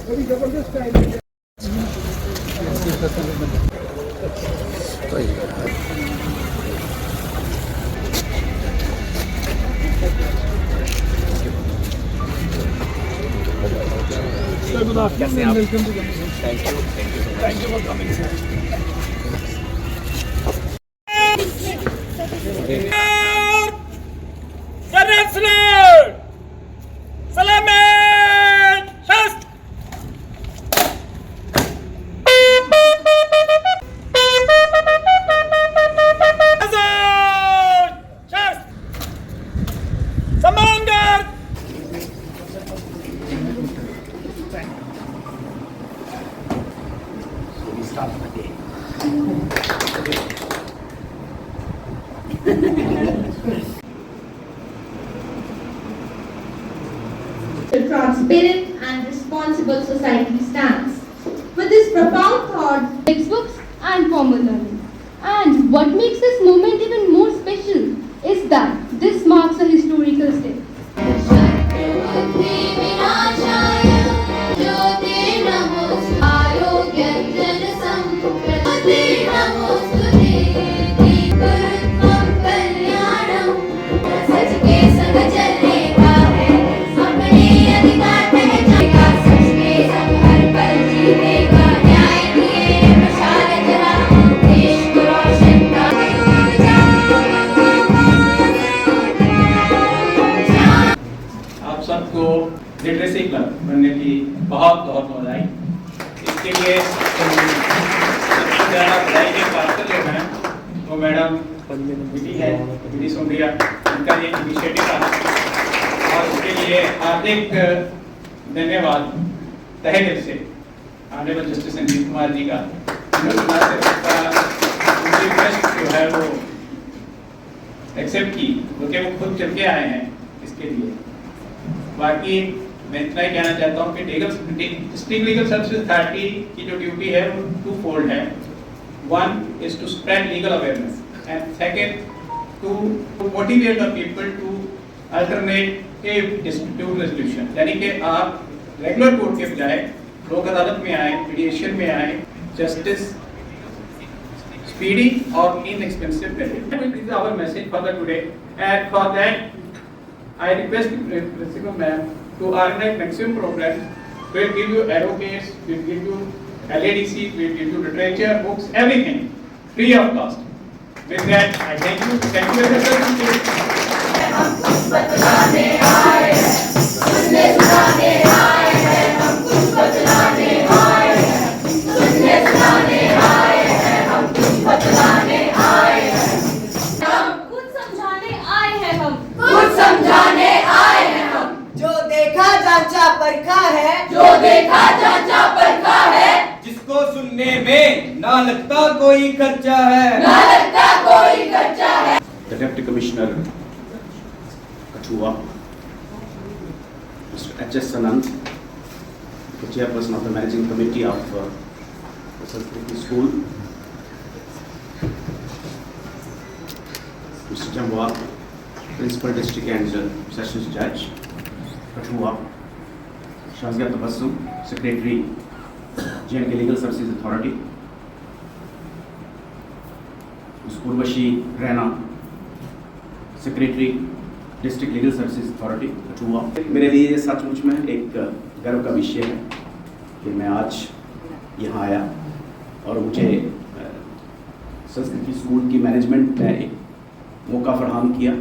बड़ी जबरदस्त time Thank you for coming, sir. Transparent and responsible society stands. With this profound thought, textbooks and formal learning. And what makes this moment even more special is that this marks a historical step. सबको literacy club बनने की बहुत बहुत बधाई। इसके लिए सबसे ज़्यादा बधाई के पात्र जो हैं वो मैडम विधि है, विधि सोमरिया, उनका ये इनिशिएटिव था और उसके लिए हार्दिक धन्यवाद तहे दिल से ऑनरेबल जस्टिस संजीव कुमार जी का। उनकी रिक्वेस्ट जो है वो एक्सेप्ट की, क्योंकि वो खुद चल के आए हैं इसके लिए। बाकी मैं इतना ही कहना चाहता हूँ कि डिस्ट्रिक्ट लीगल सर्विसेज अथॉरिटी की जो ड्यूटी है वो टू फोल्ड है। One is to spread legal awareness and second to motivate the people to alternative dispute resolution, यानी कि आप रेगुलर कोर्ट के बजाय लोक अदालत में आए, मीडिएशन में आए, जस्टिस स्पीडी और inexpensive this is our message for the today and for that I request the principal ma'am to organize maximum programs. We'll give you advocates, we'll give you LADC, we'll give you literature, books, everything free of cost. With that, I thank you. Thank you very much. हम कुछ बतलाने आए हैं, सुनने सुनाने आए हैं, हम कुछ बतलाने आए हैं, सुनने सुनाने आए हैं, हम कुछ बतलाने आए हैं, हम कुछ समझाने आए हैं, हम कुछ समझाने आए हैं हम। जो देखा जांचा परखा है, जो देखा जांचा परखा है, जिसको सुनने में ना लगता कोई खर्चा है, ना लगता कोई खर्चा है। The Deputy Commissioner Kathua, Mr. H.S. Anand, the Chairperson of the Managing Committee of the Sanskrit School, Mr. Jamwal, Principal District and Sessions Judge, Kathua, Shazia Tabassum, Secretary, J&K Legal Services Authority, Ms. Urvashi Rana, Secretary, District Legal Services Authority, Kathua। मेरे लिए ये सचमुच में एक गर्व का विषय है कि मैं आज यहाँ आया और मुझे संस्कृति स्कूल की मैनेजमेंट ने एक मौका फराहम किया,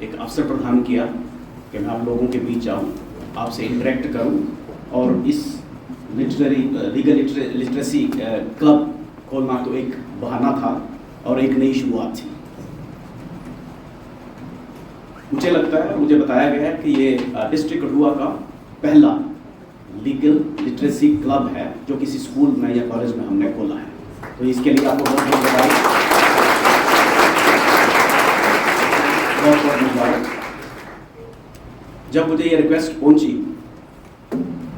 एक अवसर प्रदान किया कि मैं आप लोगों के बीच आऊँ, आपसे इंटरेक्ट करूँ और इस लीगल लिटरेसी क्लब खोलना तो एक बहाना था और एक नई शुरुआत थी। मुझे लगता है, मुझे बताया गया है कि ये डिस्ट्रिक्ट कठुआ का पहला लीगल लिटरेसी क्लब है जो किसी स्कूल में या कॉलेज में हमने खोला है, तो इसके लिए आपको बहुत बहुत बधाई, बहुत बहुत मुबारक। जब मुझे ये रिक्वेस्ट पहुंची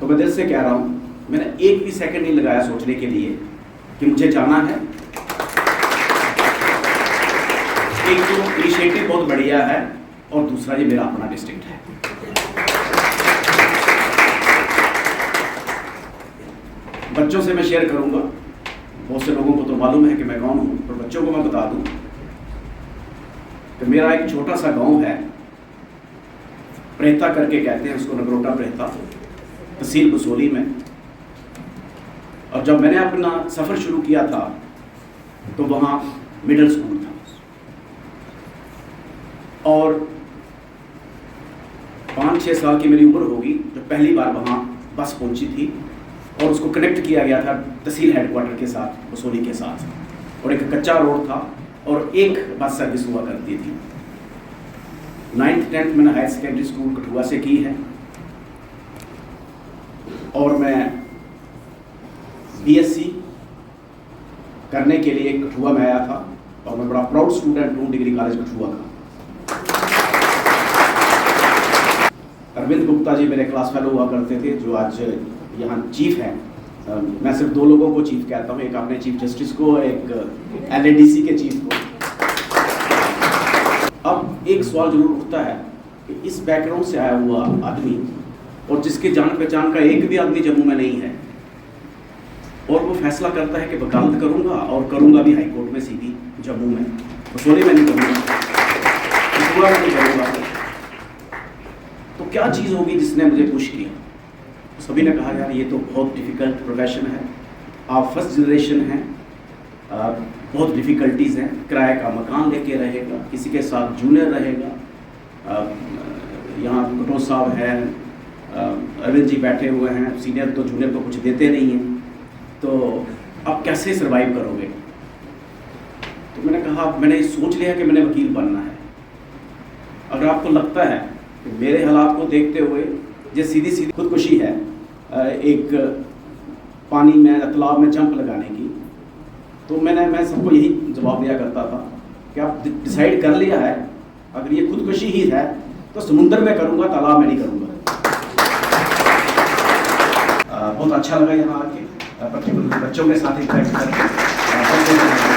तो मैं दिल से कह रहा हूँ, मैंने एक भी सेकंड नहीं लगाया सोचने के लिए कि मुझे जाना है। एक तो इनिशिएटिव बहुत बढ़िया है और दूसरा ये मेरा अपना डिस्ट्रिक्ट है। बच्चों से मैं शेयर करूंगा। बहुत से लोगों को तो मालूम है कि मैं कौन हूँ, पर बच्चों को मैं बता दूं कि मेरा एक छोटा सा गांव है, प्रेता करके कहते हैं उसको, नगरोटा प्रेता, तहसील बसोली में। और जब मैंने अपना सफ़र शुरू किया था तो वहाँ मिडिल स्कूल था, और 5-6 साल की मेरी उम्र होगी जब पहली बार वहाँ बस पहुँची थी, और उसको कनेक्ट किया गया था तहसील हेडक्वार्टर के साथ, बसोली के साथ। और एक कच्चा रोड था और एक बस सर्विस हुआ करती थी। 9th-10th मैंने हायर सेकेंडरी स्कूल कठुआ से की है, और मैं BSc करने के लिए कठुआ में आया था, और मैं बड़ा प्राउड स्टूडेंट हूँ डिग्री कॉलेज कठुआ का। अरविंद गुप्ता जी मेरे क्लास फेलो हुआ करते थे, जो आज यहाँ चीफ हैं। मैं सिर्फ 2 लोगों को चीफ कहता हूँ, एक अपने चीफ जस्टिस को, एक LADC के चीफ को। अब एक सवाल जरूर उठता है कि इस बैकग्राउंड से आया हुआ आदमी, और जिसके जान पहचान का एक भी आदमी जम्मू में नहीं है, और वो फैसला करता है कि वकालत करूँगा, और करूँगा भी हाई कोर्ट में, सीधी जम्मू में, बसोली में नहीं करूँगा, कठुआ में नहीं करूँगा, तो क्या चीज़ होगी जिसने मुझे पुश किया? सभी ने कहा यार ये तो बहुत डिफ़िकल्ट प्रोफेशन है, आप फर्स्ट जनरेशन हैं, बहुत डिफ़िकल्टीज़ हैं, किराए का मकान लेके रहेगा, किसी के साथ जूनियर रहेगा, यहाँ कटोच साहब हैं, अरविंद जी बैठे हुए हैं, सीनियर तो जूनियर को कुछ देते नहीं हैं, तो आप कैसे सर्वाइव करोगे? तो मैंने कहा, मैंने सोच लिया कि मैंने वकील बनना है। अगर आपको लगता है कि मेरे हालात को देखते हुए ये सीधी सीधी खुदकुशी है, एक पानी में, तालाब में जंप लगाने की, तो मैं सबको यही जवाब दिया करता था कि आप डिसाइड कर लिया है, अगर ये खुदकुशी ही है तो समुद्र में करूँगा, तालाब में नहीं करूँगा। बहुत अच्छा लगा यहाँ आके, पर्टिकुलर बच्चों के साथ इंटरेक्ट करके।